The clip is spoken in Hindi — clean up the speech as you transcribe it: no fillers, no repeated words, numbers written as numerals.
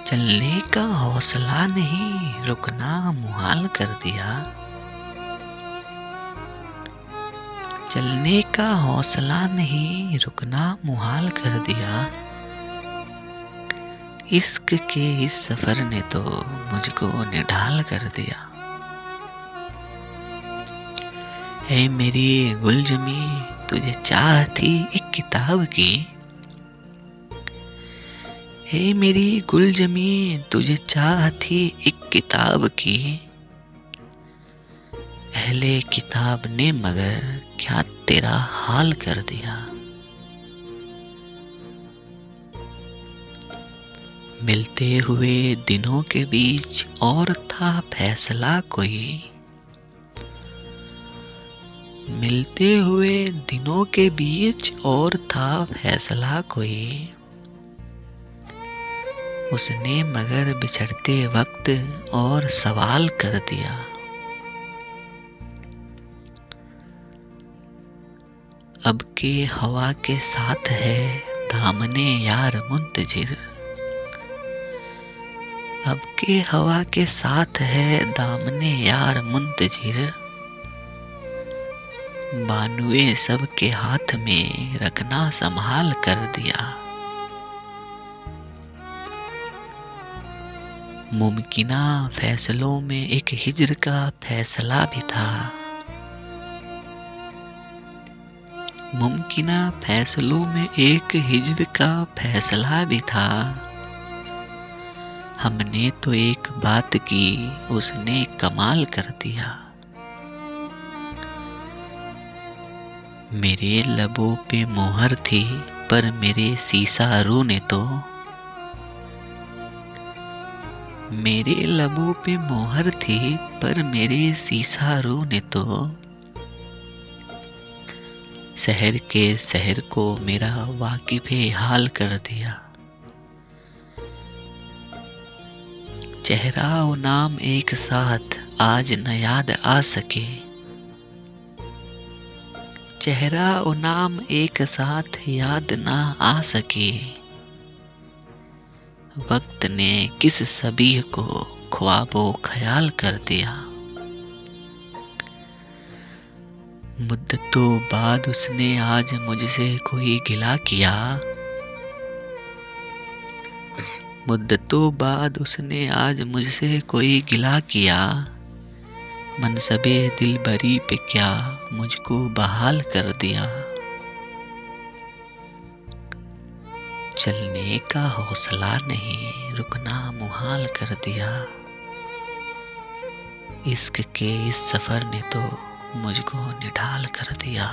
चलने का हौसला नहीं, रुकना मुहाल कर दिया। चलने का हौसला नहीं, रुकना मुहाल कर दिया। इश्क के इस सफर ने तो मुझको निढाल कर दिया। है मेरी गुलजमी, तुझे चाह थी एक किताब की। हे मेरी गुलजमी, तुझे चाह थी एक किताब की। अहले किताब ने मगर क्या तेरा हाल कर दिया। मिलते हुए दिनों के बीच और था फैसला कोई। मिलते हुए दिनों के बीच और था फैसला कोई। उसने मगर बिछड़ते वक्त और सवाल कर दिया। अब के हवा के साथ है दामने यार मुंतजिर। अब के हवा के साथ है दामने यार मुंतजिर। बानुए सब के हाथ में रखना संभाल कर दिया। मुमकिना फैसलों में एक हिज्र का फैसला भी था। मुमकिना फैसलों में एक हिज्र का फैसला भी था। हमने तो एक बात की, उसने कमाल कर दिया। मेरे लबों पे मोहर थी पर मेरे सीसा रू ने तो। मेरे लबों पे मोहर थी पर मेरे सीसा रू ने तो। शहर के शहर को मेरा वाकिफ़े हाल कर दिया। चेहरा और नाम एक साथ आज न याद आ सके। चेहरा और नाम एक साथ याद ना आ सके। वक्त ने किस सबीह को ख्वाबो ख्याल कर दिया। मुद्दतों बाद उसने आज मुझसे कोई गिला किया। मुद्दतों बाद उसने आज मुझसे कोई गिला किया। मनसबे दिलबरी पे क्या मुझको बहाल कर दिया। चलने का हौसला नहीं, रुकना मुहाल कर दिया। इश्क के इस सफर ने तो मुझको निढाल कर दिया।